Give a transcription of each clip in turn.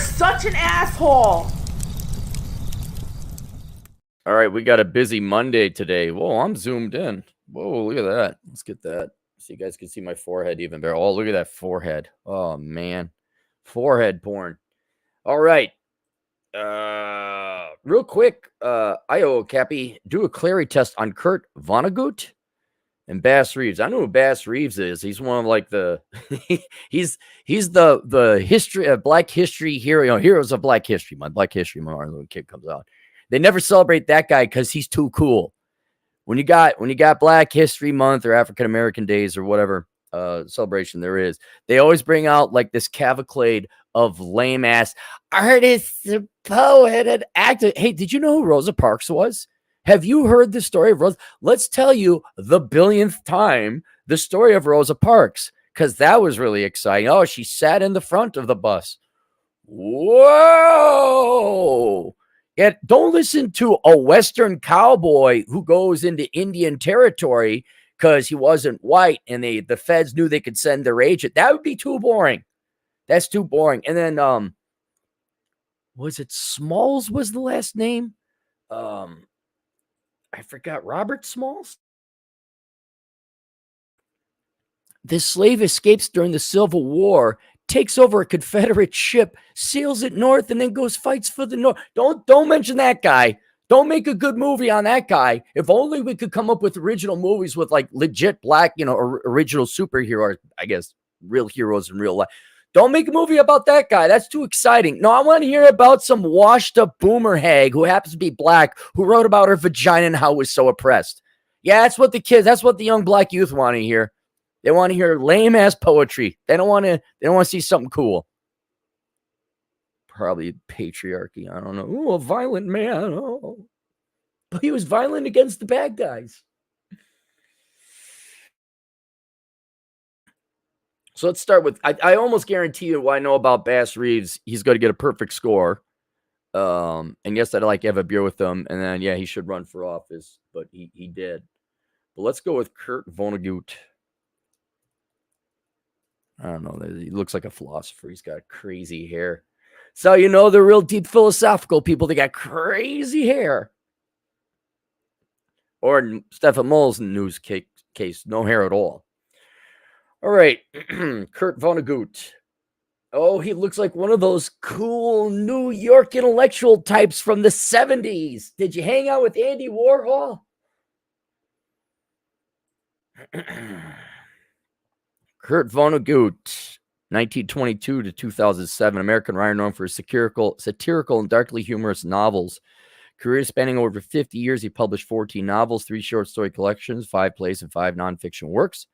such an asshole. All right, we got a busy Monday today. Whoa, I'm zoomed in. Whoa, look at that. Let's get that so you guys can see my forehead even better. Oh, look at that forehead. Oh, man. Forehead porn. All right. Real quick, IO Cappy, do a Clarey test on Kurt Vonnegut and Bass Reeves. I know who Bass Reeves is. He's one of like the he's the history of Black History hero, heroes of Black History. My Black History Month, our little kid comes out. They never celebrate that guy because he's too cool. When you got Black History Month or African American Days or whatever celebration there is, they always bring out like this cavalcade of lame ass artists, poet, and actor. Hey, did you know who Rosa Parks was? Have you heard the story of Rosa? Let's tell you the billionth time the story of Rosa Parks, because that was really exciting. Oh, she sat in the front of the bus. Whoa! Yeah, don't listen to a Western cowboy who goes into Indian territory because he wasn't white and the feds knew they could send their agent. That would be too boring. That's too boring. And then was it Smalls was the last name? I forgot. Robert Smalls? This slave escapes during the Civil War, takes over a Confederate ship, sails it north, and then goes fights for the North. Don't mention that guy. Don't make a good movie on that guy. If only we could come up with original movies with like legit black, original superheroes, I guess, real heroes in real life. Don't make a movie about that guy. That's too exciting. No, I want to hear about some washed up boomer hag who happens to be black, who wrote about her vagina and how it was so oppressed. Yeah, that's what the young black youth want to hear. They want to hear lame ass poetry. They don't want to see something cool. Probably patriarchy. I don't know. Oh, a violent man. Oh, but he was violent against the bad guys. So let's start with. I almost guarantee you what I know about Bass Reeves. He's going to get a perfect score. And yes, I'd like to have a beer with him. And then yeah, he should run for office, but he did. But let's go with Kurt Vonnegut. I don't know. He looks like a philosopher. He's got crazy hair. So, they're real deep philosophical people. They got crazy hair. Or in Stephen Mull's news case, no hair at all. All right. Kurt Vonnegut. Oh, he looks like one of those cool New York intellectual types from the 70s. Did you hang out with Andy Warhol? Kurt Vonnegut, 1922 to 2007, American writer known for his satirical and darkly humorous novels. Career spanning over 50 years, he published 14 novels, 3 short story collections, 5 plays, and 5 nonfiction works.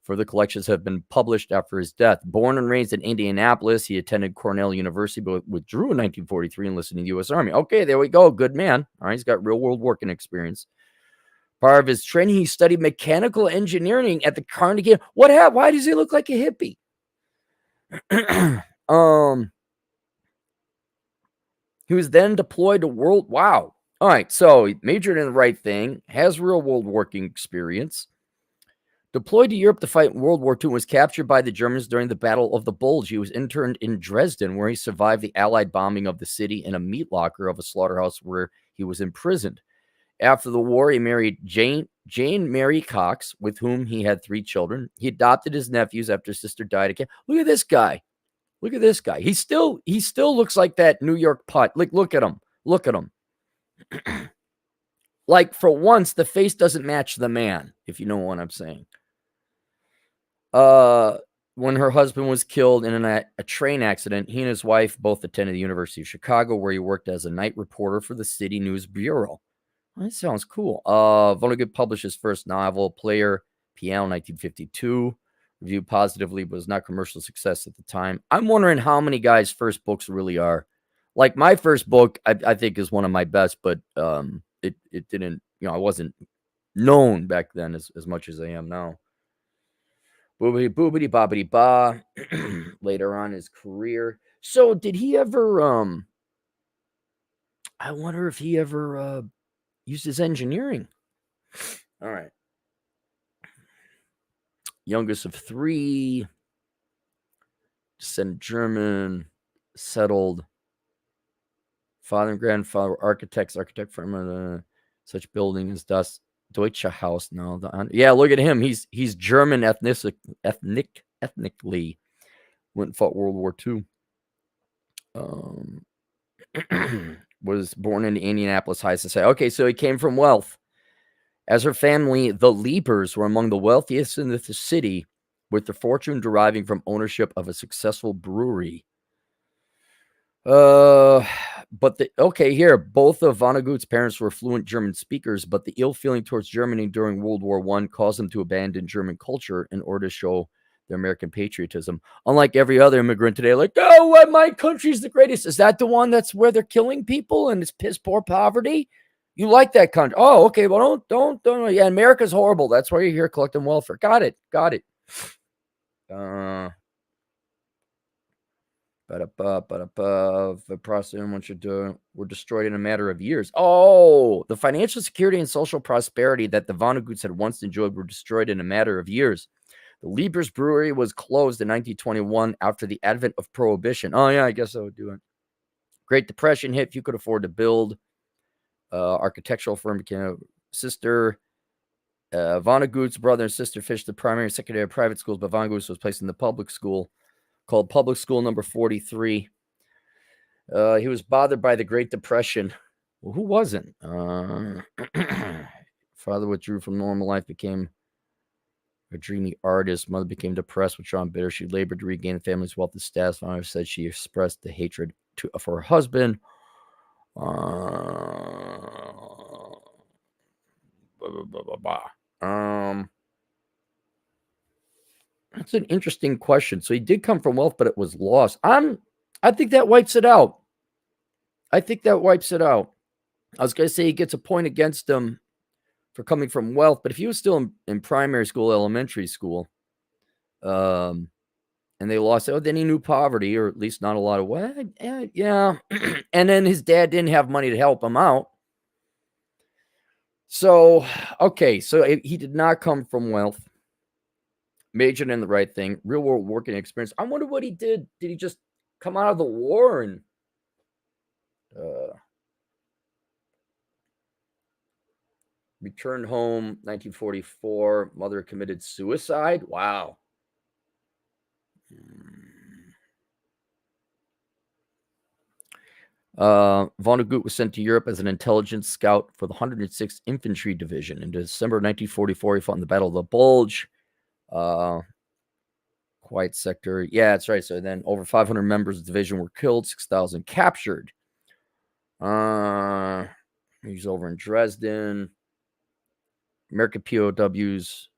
Further collections have been published after his death. Born and raised in Indianapolis, he attended Cornell University, but withdrew in 1943 and enlisted in the U.S. Army. Okay, there we go. Good man. All right, he's got real-world working experience. Part of his training, he studied mechanical engineering at the Carnegie. Why does he look like a hippie? He was then deployed to world. Wow. All right. So he majored in the right thing, has real world working experience. Deployed to Europe to fight in World War II, was captured by the Germans during the Battle of the Bulge. He was interned in Dresden, where he survived the Allied bombing of the city in a meat locker of a slaughterhouse where he was imprisoned. After the war, he married Jane Mary Cox, with whom he had 3 children. He adopted his nephews after his sister died again. Look at this guy. Look at this guy. He still looks like that New York putt. Like, look at him. Look at him. Like, for once, the face doesn't match the man, if you know what I'm saying. When her husband was killed in a train accident, he and his wife both attended the University of Chicago, where he worked as a night reporter for the City News Bureau. That sounds cool. Vonnegut published his first novel, Player Piano, 1952. Reviewed positively, but was not commercial success at the time. I'm wondering how many guys' first books really are. Like, my first book, I think, is one of my best, but it didn't, I wasn't known back then as much as I am now. Boobity boobity bobbity ba. Later on in his career. So did he ever I wonder if he ever used his engineering. All right. Youngest of 3. Descendant German. settled. Father and grandfather were architects. Architect from such building as das Deutsche Haus. No, yeah, look at him. He's German ethnically. Went and fought World War II. Was born in Indianapolis High Society. Okay, so he came from wealth. As her family, the Liebers, were among the wealthiest in the city, with their fortune deriving from ownership of a successful brewery. But here, both of Vonnegut's parents were fluent German speakers, but the ill feeling towards Germany during World War I caused them to abandon German culture in order to show their American patriotism. Unlike every other immigrant today, like, oh, my country's the greatest. Is that the one that's where they're killing people and it's piss poor poverty? You like that country? Oh, okay. Well, don't. Yeah, America's horrible. That's why you're here collecting welfare. Got it. The process were destroyed in a matter of years. Oh, the financial security and social prosperity that the Vonneguts had once enjoyed were destroyed in a matter of years. The Liebers Brewery was closed in 1921 after the advent of Prohibition. Oh, yeah, I guess I would do it. Great Depression hit. Few could afford to build. Architectural firm became a sister. Vonnegut's brother and sister fished the primary and secondary private schools, but Vonnegut was placed in the public school called Public School Number 43. He was bothered by the Great Depression. Well, who wasn't? Father withdrew from normal life, became a dreamy artist. Mother became depressed, withdrawn, bitter. She labored to regain the family's wealth and status. Father said she expressed the hatred for her husband. That's an interesting question. So he did come from wealth, but it was lost. I think that wipes it out. I was going to say he gets a point against him for coming from wealth, but if he was still in primary school, elementary school, and they lost it, then he knew poverty, or at least not a lot of wealth. Yeah. And then his dad didn't have money to help him out. So, okay, so he did not come from wealth. Majored in the right thing, real world working experience. I wonder what he did. Did he just come out of the war and returned home 1944? Mother committed suicide. Wow. Vonnegut was sent to Europe as an intelligence scout for the 106th Infantry Division. In December 1944, he fought in the Battle of the Bulge. Quiet sector. Yeah, that's right. So then over 500 members of the division were killed, 6,000 captured. He's over in Dresden. American POWs.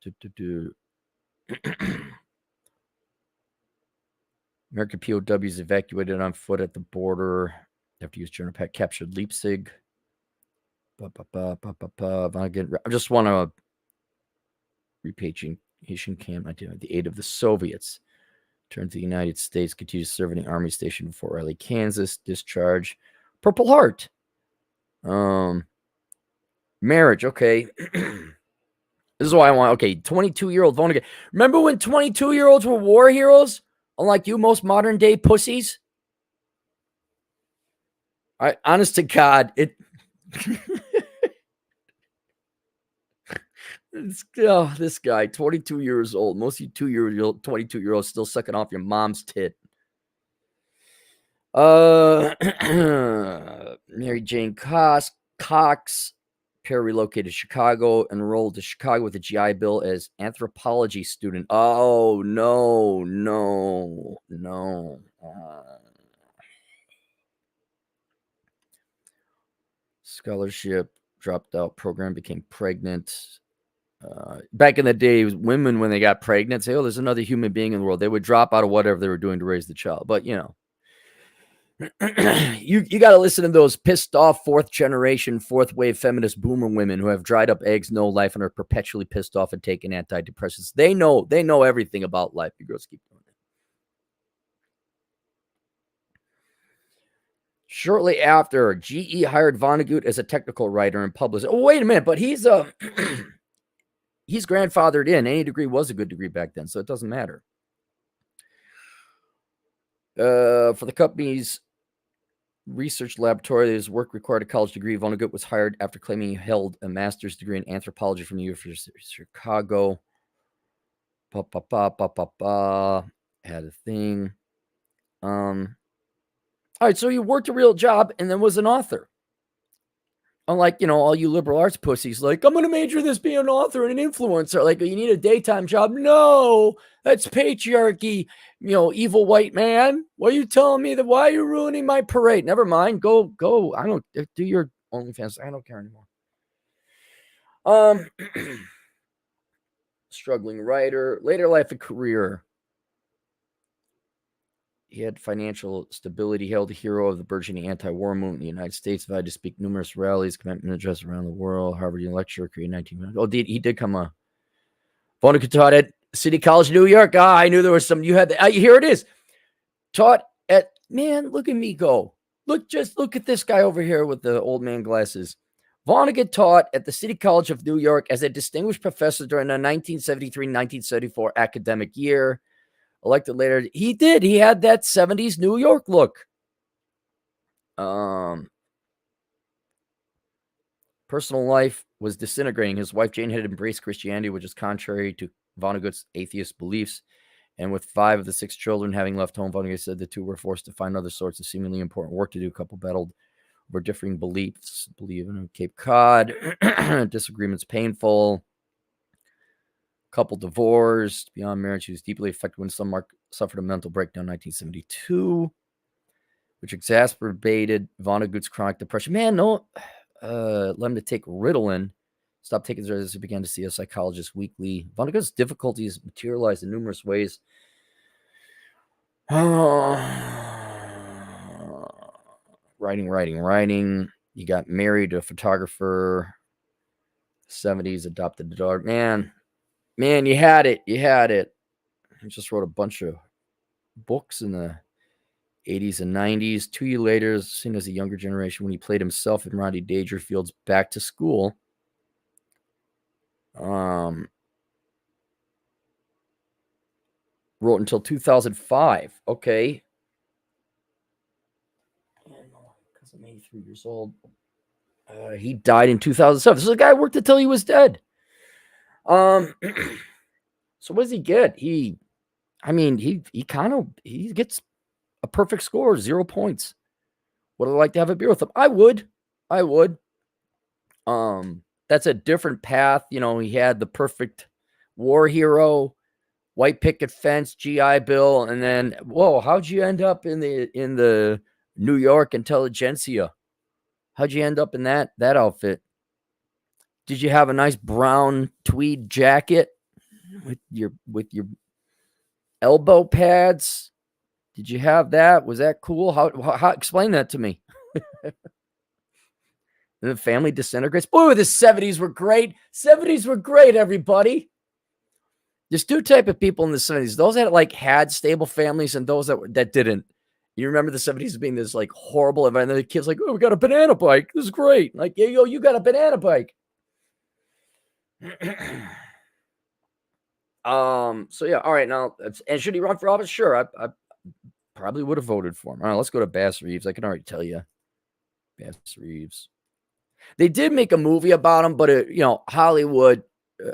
American POWs evacuated on foot at the border after US German pack captured Leipzig. I just want to repatriation camp. The aid of the Soviets. Turned to the United States. Continued to serve in the Army Station in Fort Riley, Kansas. Discharge. Purple Heart. Marriage. Okay. This is why I want. Okay, 22-year-old Vonnegut. Remember when 22-year-olds were war heroes? Unlike you, most modern day pussies. Honest to God, it. This guy, 22 years old. Most of you 22-year-olds still sucking off your mom's tit. Mary Jane Cox. Pair relocated to Chicago, enrolled to Chicago with a GI Bill as anthropology student. Oh, no. Scholarship, dropped out, program, became pregnant. Back in the day, women, when they got pregnant, say, oh, there's another human being in the world. They would drop out of whatever they were doing to raise the child. But, you got to listen to those pissed off fourth wave feminist boomer women who have dried up eggs, no life, and are perpetually pissed off and taking antidepressants. They know everything about life. You girls keep doing it. Shortly after, GE hired Vonnegut as a technical writer and publisher. Oh, wait a minute, but he's he's grandfathered in. Any degree was a good degree back then, so it doesn't matter. For the company's research laboratory, his work required a college degree. Vonnegut was hired after claiming he held a master's degree in anthropology from the University of Chicago. Had a thing. All right, so he worked a real job and then was an author. Unlike, all you liberal arts pussies, like, I'm going to major in this, be an author and an influencer. Like, you need a daytime job. No, that's patriarchy, evil white man. What are you telling me? Why are you ruining my parade? Never mind. Go. I don't do your OnlyFans. I don't care anymore. Struggling writer, later life and career. He had financial stability. He held a hero of the burgeoning anti-war movement in the United States. Invited to speak numerous rallies, commencement address around the world. Harvard lecturer, created 19. Oh, he did come. Vonnegut taught at City College, New York. I knew there was some. You had here it is. Taught at look at me go. Look at this guy over here with the old man glasses. Vonnegut taught at the City College of New York as a distinguished professor during the 1973-1974 academic year. Elected later, he did. He had that 70s New York look. Personal life was disintegrating. His wife Jane had embraced Christianity, which is contrary to Vonnegut's atheist beliefs. And with 5 of the 6 children having left home, Vonnegut said the two were forced to find other sorts of seemingly important work to do. A couple battled over differing beliefs. Believe in Cape Cod. Disagreements painful. Couple divorced. Beyond marriage, he was deeply affected when some suffered a mental breakdown in 1972, which exacerbated Vonnegut's chronic depression. Let him to take Ritalin. Stopped taking drugs as he began to see a psychologist weekly. Vonnegut's difficulties materialized in numerous ways. Writing. He got married to a photographer. 70s, adopted a daughter. Man, you had it. He just wrote a bunch of books in the 80s and 90s. 2 years later, seen as a younger generation, when he played himself in Rodney Dangerfield's Back to School. Wrote until 2005. Okay. Because I'm 83 years old. He died in 2007. This is a guy who worked until he was dead. So what does he get? He gets a perfect score, 0 points. Would I like to have a beer with him? I would. That's a different path. He had the perfect war hero, white picket fence, GI Bill, and then how'd you end up in the New York intelligentsia? How'd you end up in that outfit? Did you have a nice brown tweed jacket with your elbow pads? Did you have that? Was that cool? How explain that to me? The family disintegrates. Boy, the 70s were great. 70s were great, everybody. There's 2 type of people in the 70s. Those that had stable families and those that didn't. You remember the 70s being this horrible event, and the kids we got a banana bike. This is great. You got a banana bike. So yeah, all right. Now, and should he run for office? Sure. I probably would have voted for him. All right, let's go to Bass Reeves. I can already tell you. Bass Reeves. They did make a movie about him, but Hollywood,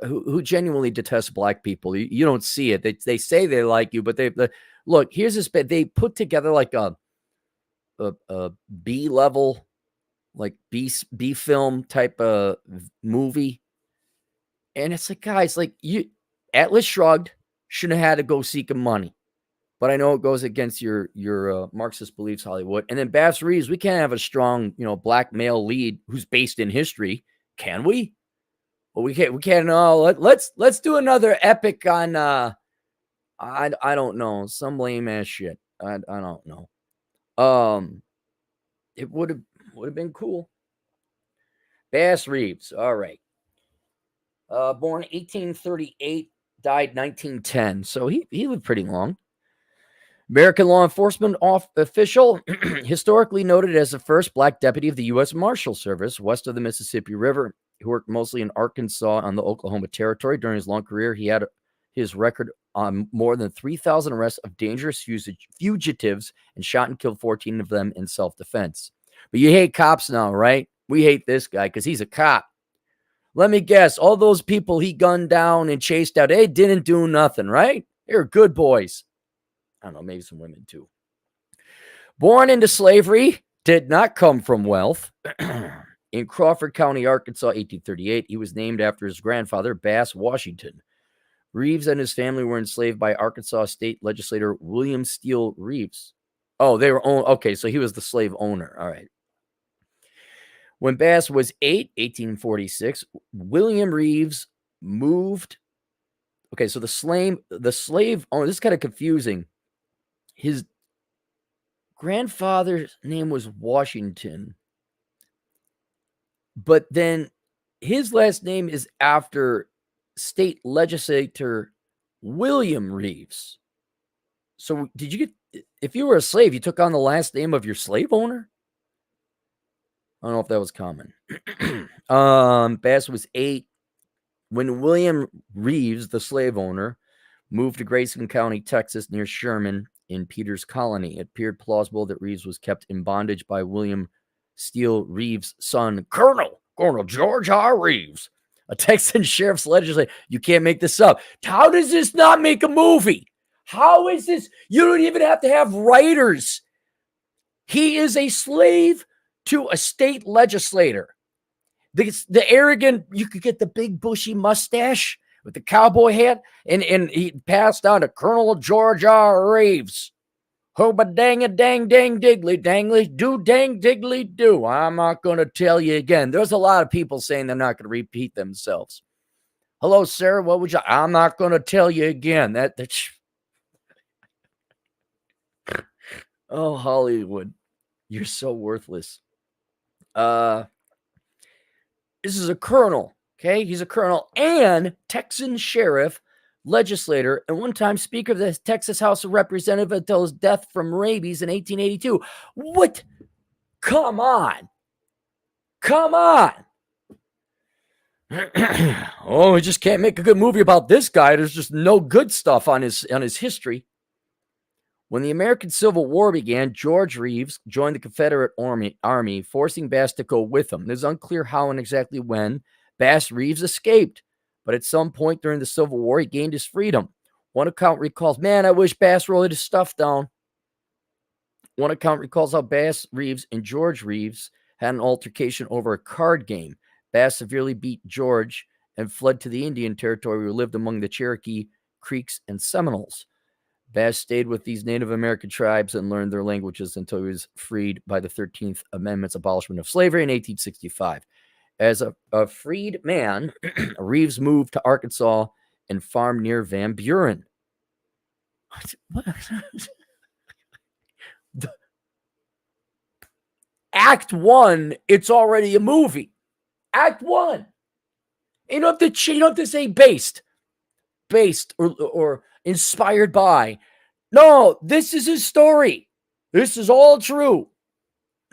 who genuinely detests black people, you don't see it. They say they like you, but look. Here's this bit. They put together a B level, B film type of movie, and it's guys, you. Atlas Shrugged shouldn't have had to go seeking money, but I know it goes against your Marxist beliefs, Hollywood. And then Bass Reeves, we can't have a strong, black male lead who's based in history, can we? Well, we can't. We can't. No, let's do another epic on. I don't know, some lame ass shit. I don't know. It would have been cool. Bass Reeves. All right. Born 1838. Died 1910, so he lived pretty long. American law enforcement official, historically noted as the first black deputy of the U.S. Marshal Service west of the Mississippi River. He worked mostly in Arkansas on the Oklahoma Territory. During his long career, he had his record on more than 3,000 arrests of dangerous fugitives and shot and killed 14 of them in self-defense. But you hate cops now, right? We hate this guy because he's a cop. Let me guess, all those people he gunned down and chased out, they didn't do nothing, right? They're good boys. I don't know, maybe some women too. Born into slavery, did not come from wealth. In Crawford County, Arkansas, 1838, he was named after his grandfather, Bass Washington. Reeves and his family were enslaved by Arkansas state legislator William Steele Reeves. Oh, they were okay, so he was the slave owner. All right. When Bass was 8, 1846, William Reeves moved. Okay, so the slave owner, this is kind of confusing. His grandfather's name was Washington, but then his last name is after state legislator William Reeves. So did you get, if you were a slave, you took on the last name of your slave owner? I don't know if that was common. Bass was 8 when William Reeves, the slave owner, moved to Grayson County, Texas, near Sherman in Peters Colony. It appeared plausible that Reeves was kept in bondage by William Steele Reeves' son, Colonel George R. Reeves, a Texan sheriff's legislator. You can't make this up. How does this not make a movie? How is this? You don't even have to have writers. He is a slave to a state legislator. The arrogant, you could get the big bushy mustache with the cowboy hat, and he passed on to Colonel George R. Reeves. Hoba dang a dang dang diggly dangly do dang diggly do. I'm not going to tell you again. There's a lot of people saying they're not going to repeat themselves. Hello, sir. What would you? I'm not going to tell you again. Oh, Hollywood, you're so worthless. This is a colonel. Okay, he's a colonel and Texan sheriff, legislator, and one-time Speaker of the Texas House of Representatives until his death from rabies in 1882. What? Come on. Oh, we just can't make a good movie about this guy. There's just no good stuff on his history. When the American Civil War began, George Reeves joined the Confederate Army, forcing Bass to go with him. It is unclear how and exactly when Bass Reeves escaped, but at some point during the Civil War, he gained his freedom. One account recalls, man, I wish Bass rolled his stuff down. One account recalls how Bass Reeves and George Reeves had an altercation over a card game. Bass severely beat George and fled to the Indian Territory, where he lived among the Cherokee, Creeks, and Seminoles. Bass stayed with these Native American tribes and learned their languages until he was freed by the 13th Amendment's abolishment of slavery in 1865. As a freed man, Reeves moved to Arkansas and farmed near Van Buren. What? Act 1, it's already a movie. Act 1. You don't have to say based or inspired by. No, this is his story. This is all true.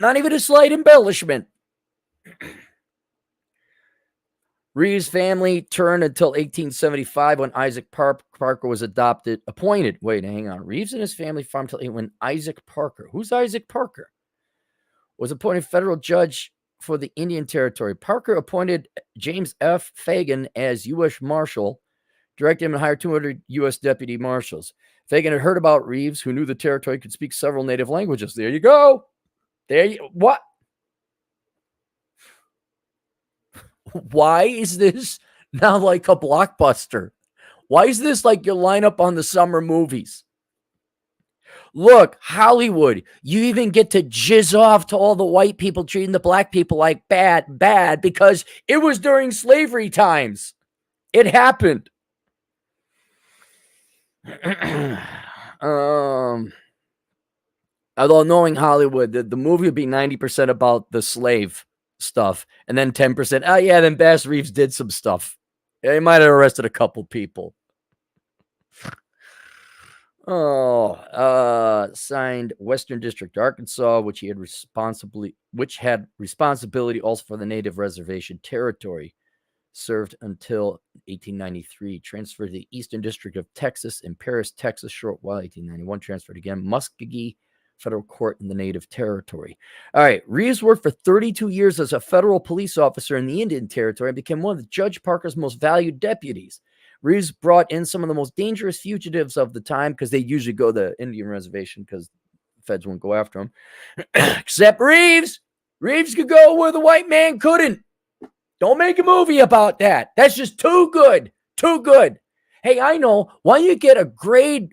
Not even a slight embellishment. Reeves' family turned until 1875 when Isaac Parker was appointed. Wait, hang on. Reeves and his family farmed until when Isaac Parker. Who's Isaac Parker? Was appointed federal judge for the Indian Territory. Parker appointed James F. Fagan as U.S. Marshal, directed him and hired 200 U.S. deputy marshals. Fagan had heard about Reeves, who knew the territory could speak several native languages. There you go. What? Why is this now like a blockbuster? Why is this like your lineup on the summer movies? Look, Hollywood, you even get to jizz off to all the white people treating the black people like bad, because it was during slavery times. It happened. Although knowing Hollywood, the movie would be 90% about the slave stuff, and then 10%. Oh yeah, then Bass Reeves did some stuff. Yeah, he might have arrested a couple people. Signed Western District, Arkansas, which had responsibility also for the native reservation territory. served until 1893, transferred to the Eastern District of Texas in Paris, Texas, short while, 1891, transferred again, Muskogee Federal Court in the Native Territory. All right, Reeves worked for 32 years as a federal police officer in the Indian Territory and became one of Judge Parker's most valued deputies. Reeves brought in some of the most dangerous fugitives of the time because they usually go to the Indian reservation because the feds won't go after them. Except Reeves. Reeves could go where the white man couldn't. Don't make a movie about that. That's just too good. Too good. Hey, I know. Why don't you get a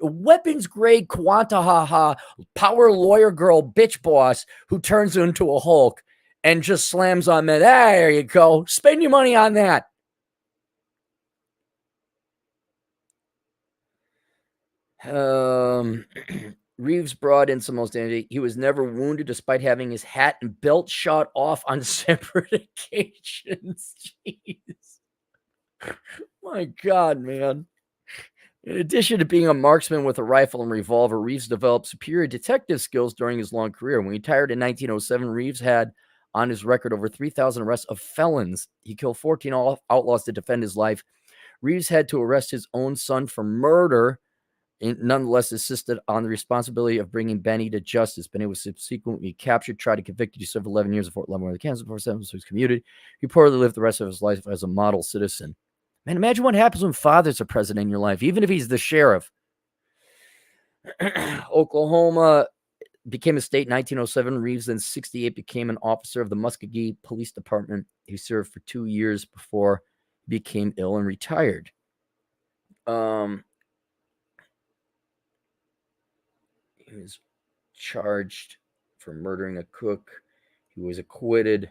weapons grade Quantahaha power lawyer girl bitch boss who turns into a Hulk and just slams on that? There you go. Spend your money on that. Reeves brought in some most energy. He was never wounded despite having his hat and belt shot off on separate occasions. Jeez. My God, man. In addition to being a marksman with a rifle and revolver, Reeves developed superior detective skills during his long career. When he retired in 1907, Reeves had on his record over 3,000 arrests of felons. He killed 14 outlaws to defend his life. Reeves had to arrest his own son for murder, nonetheless insisted on the responsibility of bringing Benny to justice. Benny was subsequently captured, tried to convict. He served 11 years at Fort Leavenworth, Kansas, before sentence was commuted. He reportedly lived the rest of his life as a model citizen. Man, imagine what happens when father's a president in your life, even if he's the sheriff. Oklahoma became a state in 1907. Reeves, then 68, became an officer of the Muskogee Police Department. He served for 2 years before he became ill and retired. He was charged for murdering a cook. He was acquitted.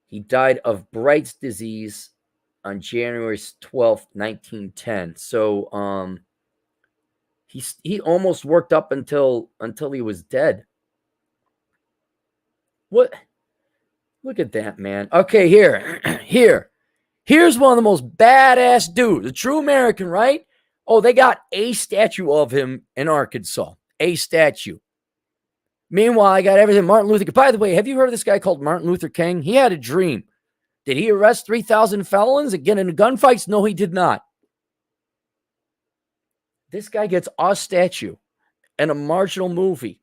He died of Bright's disease on January 12th, 1910. So he almost worked up until he was dead. What? Look at that, man. Okay, here's one of the most badass dudes, a true American, right? Oh, they got a statue of him in Arkansas. A statue. Meanwhile, I got everything. Martin Luther King. By the way, have you heard of this guy called Martin Luther King? He had a dream. Did he arrest 3,000 felons and get into gunfights? No, he did not. This guy gets a statue and a marginal movie.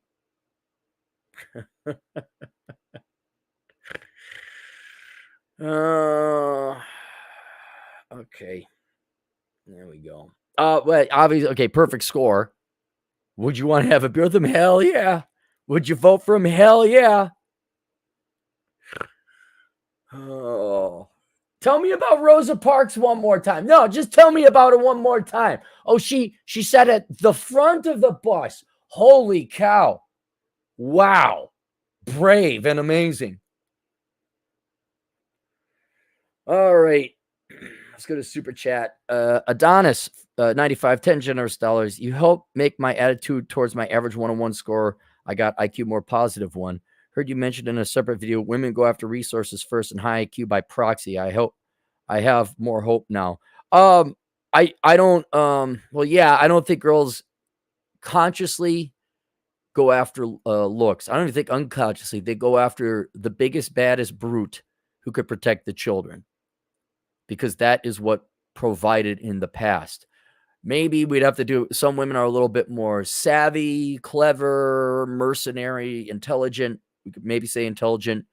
Okay. There we go. Well, obviously, okay, perfect score. Would you want to have a beer with him? Hell yeah. Would you vote for him? Hell yeah. Oh. Tell me about Rosa Parks one more time. No, just tell me about her one more time. Oh, she sat at the front of the bus. Holy cow. Wow. Brave and amazing. All right. Let's go to Super Chat. Adonis, 95, 10 generous dollars. You help make my attitude towards my average 101 score. I got IQ more positive one. Heard you mentioned in a separate video, women go after resources first and high IQ by proxy. I hope I have more hope now. I don't, well, yeah, I don't think girls consciously go after looks. I don't even think unconsciously they go after the biggest, baddest brute who could protect the children, because that is what provided in the past. Maybe we'd have to do, some women are a little bit more savvy, clever, mercenary, intelligent. We could maybe say intelligent,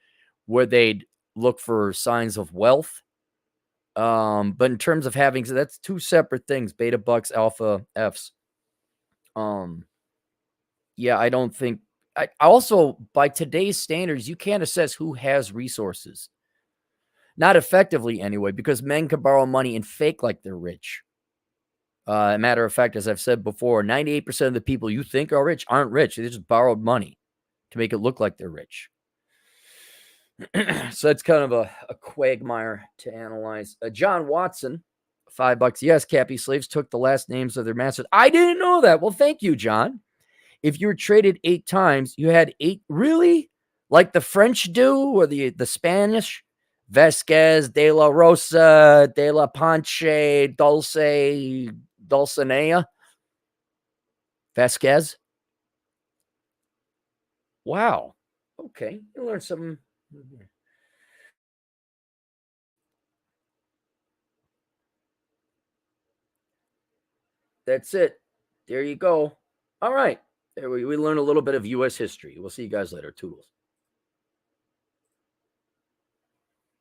where they'd look for signs of wealth. But in terms of having, so that's two separate things, beta bucks, alpha Fs. Yeah, I don't think, I also, by today's standards, you can't assess who has resources. Not effectively anyway, because men can borrow money and fake like they're rich. Matter of fact, as I've said before, 98% of the people you think are rich aren't rich. They just borrowed money to make it look like they're rich. So that's kind of a quagmire to analyze. John Watson, $5. Yes, Cappy, slaves took the last names of their masters. I didn't know that. Well, thank you, John. If you were traded 8 times, you had 8. Really? Like the French do, or the Spanish? Vasquez, De La Rosa, De La Ponce, Dulcinea. Vasquez. Wow. Okay. You learned something. that's it. There you go. All right. There we learned a little bit of U.S. history. We'll see you guys later. Toodles.